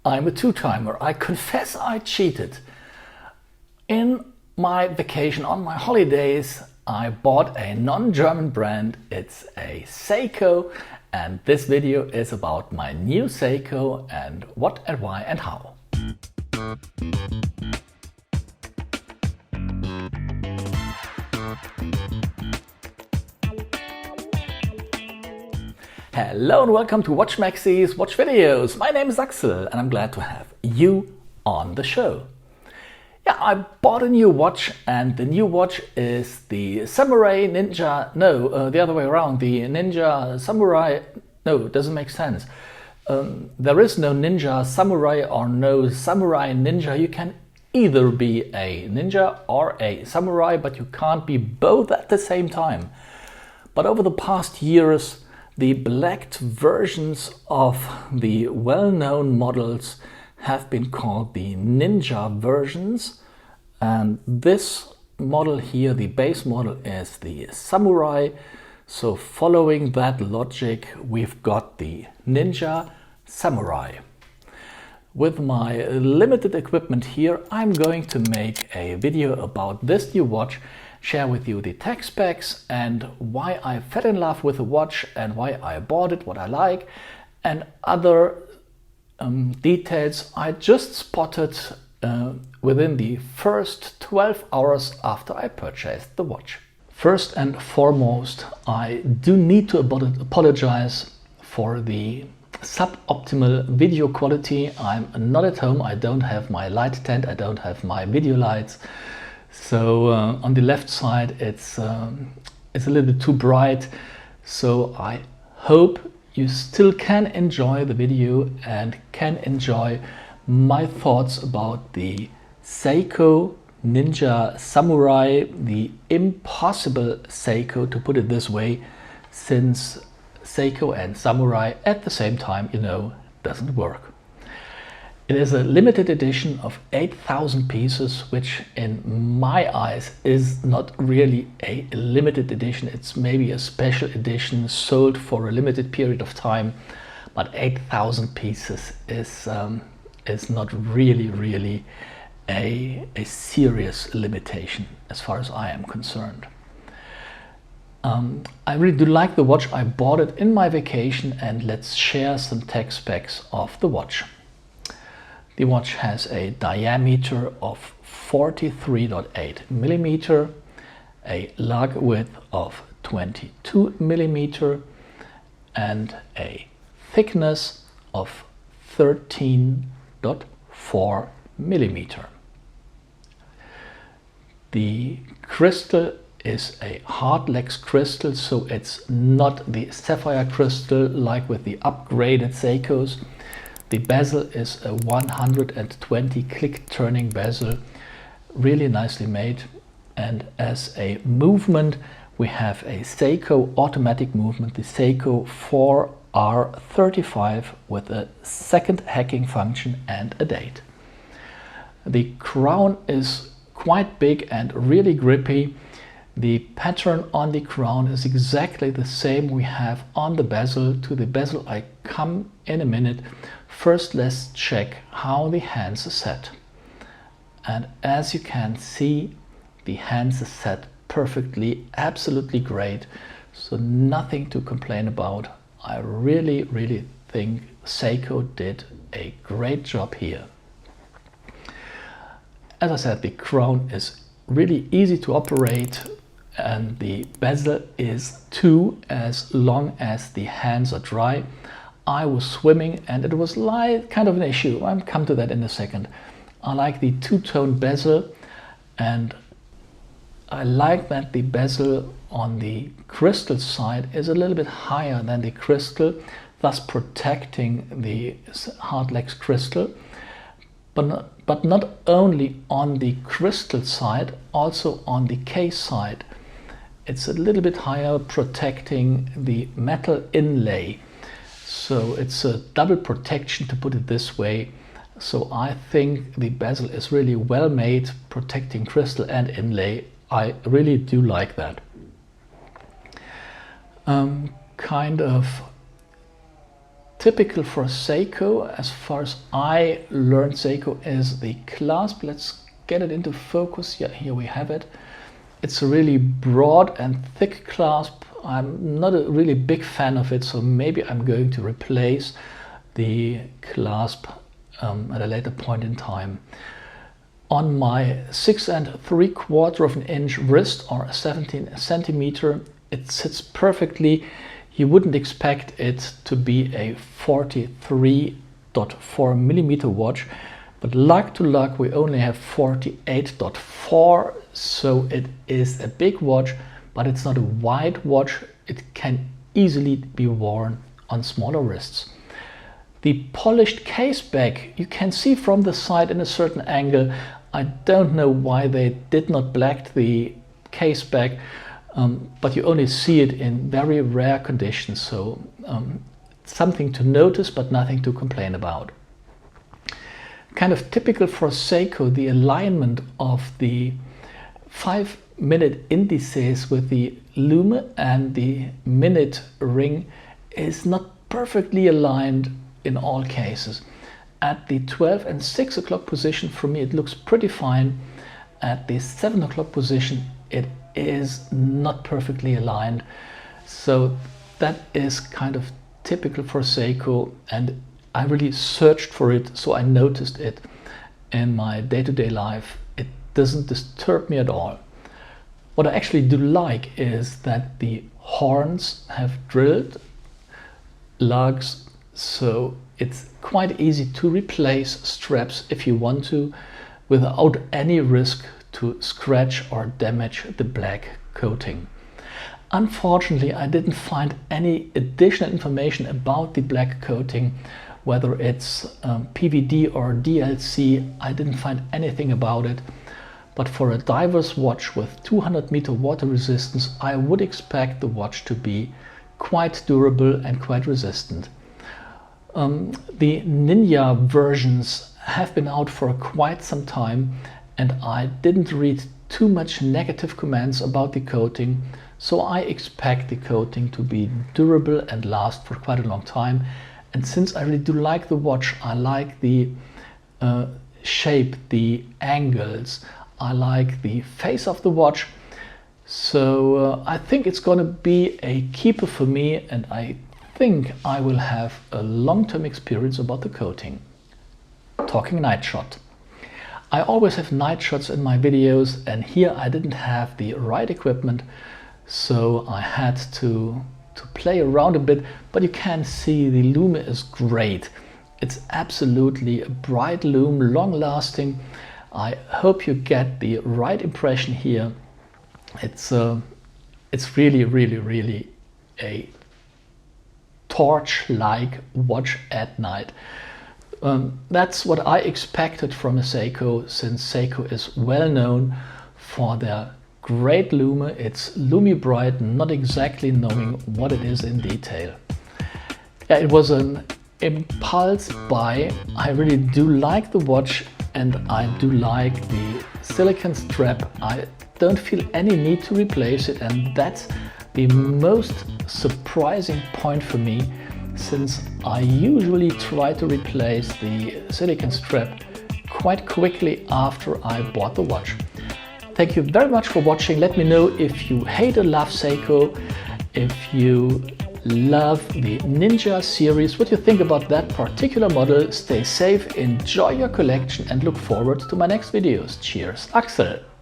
I'm a two-timer. I confess I cheated. In my vacation, on my holidays, I bought a non-German brand. It's a Seiko, and this video is about my new Seiko and what and why and how. Hello and welcome to Watchmaxe's Watch Videos. My name is Axel and I'm glad to have you on the show. Yeah, I bought a new watch, and the new watch is the Samurai Ninja, the other way around, the Ninja Samurai, no, it doesn't make sense. There is no Ninja Samurai or no Samurai Ninja. You can either be a ninja or a samurai, but you can't be both at the same time. But over the past years, the blacked versions of the well-known models have been called the Ninja versions, and this model here, the base model, is the Samurai. So following that logic, we've got the Ninja Samurai. With my limited equipment here, I'm going to make a video about this new watch, share with you the tech specs and why I fell in love with the watch and why I bought it, what I like, and other details I just spotted within the first 12 hours after I purchased the watch. First and foremost, I do need to apologize for the suboptimal video quality. I'm not at home, I don't have my light tent, I don't have my video lights. So on the left side it's a little bit too bright, so I hope you still can enjoy the video and can enjoy my thoughts about the Seiko Ninja Samurai, the impossible Seiko, to put it this way, since Seiko and Samurai at the same time, doesn't work. It is a limited edition of 8,000 pieces, which in my eyes is not really a limited edition. It's maybe a special edition sold for a limited period of time, but 8,000 pieces is not really a serious limitation as far as I am concerned. I really do like the watch. I bought it in my vacation, and let's share some tech specs of the watch. The watch has a diameter of 43.8 millimeter, a lug width of 22 millimeter, and a thickness of 13.4 millimeter. The crystal is a hardlex crystal, so it's not the sapphire crystal like with the upgraded Seikos. The bezel is a 120 click turning bezel, really nicely made. And as a movement, we have a Seiko automatic movement, the Seiko 4R35, with a second hacking function and a date. The crown is quite big and really grippy. The pattern on the crown is exactly the same we have on the bezel. To the bezel I come in a minute. First, let's check how the hands are set. And as you can see, the hands are set perfectly, absolutely great. So nothing to complain about. I really think Seiko did a great job here. As I said, the crown is really easy to operate, and the bezel is too, as long as the hands are dry. I was swimming and it was kind of an issue. I'll come to that in a second. I like the two-tone bezel, and I like that the bezel on the crystal side is a little bit higher than the crystal, thus protecting the hardlex crystal. But not only on the crystal side, also on the case side. It's a little bit higher, protecting the metal inlay. So it's a double protection, to put it this way. So I think the bezel is really well made, protecting crystal and inlay. I really do like that. Kind of typical for Seiko, as far as I learned Seiko, is the clasp. Let's get it into focus. Yeah, here we have it. It's a really broad and thick clasp. I'm not a really big fan of it, so maybe I'm going to replace the clasp at a later point in time. On my 6 3/4 inch wrist, or 17 centimeter, it sits perfectly. You wouldn't expect it to be a 43.4 millimeter watch, but luck to luck, we only have 48.4, so it is a big watch, but it's not a wide watch. It can easily be worn on smaller wrists. The polished case back, you can see from the side in a certain angle. I don't know why they did not black the case back, but you only see it in very rare conditions, so something to notice but nothing to complain about. Kind of typical for Seiko, the alignment of the 5-minute indices with the lume and the minute ring is not perfectly aligned in all cases. At the 12 and 6 o'clock position, for me, it looks pretty fine. At the 7 o'clock position, it is not perfectly aligned. So that is kind of typical for Seiko, and I really searched for it, so I noticed it in my day-to-day life. It doesn't disturb me at all. What I actually do like is that the horns have drilled lugs, so it's quite easy to replace straps if you want to, without any risk to scratch or damage the black coating. Unfortunately, I didn't find any additional information about the black coating, whether it's PVD or DLC. I didn't find anything about it. But for a diver's watch with 200-meter water resistance, I would expect the watch to be quite durable and quite resistant. The Ninja versions have been out for quite some time, and I didn't read too much negative comments about the coating, so I expect the coating to be durable and last for quite a long time. And since I really do like the watch, I like the shape, the angles, I like the face of the watch, so I think it's going to be a keeper for me, and I think I will have a long-term experience about the coating. Talking night shot. I always have night shots in my videos, and here I didn't have the right equipment, so I had to play around a bit, but you can see the lume is great. It's absolutely a bright lume, long-lasting. I hope you get the right impression here. It's really, really, really a torch-like watch at night. That's what I expected from a Seiko, since Seiko is well known for their great lume. It's lume bright, not exactly knowing what it is in detail. Yeah, it was an impulse buy. I really do like the watch, and I do like the silicone strap. I don't feel any need to replace it, and that's the most surprising point for me, since I usually try to replace the silicone strap quite quickly after I bought the watch. Thank you very much for watching. Let me know if you hate or love Seiko, if you love the Ninja series, what you think about that particular model. Stay safe, enjoy your collection, and look forward to my next videos. Cheers, Axel!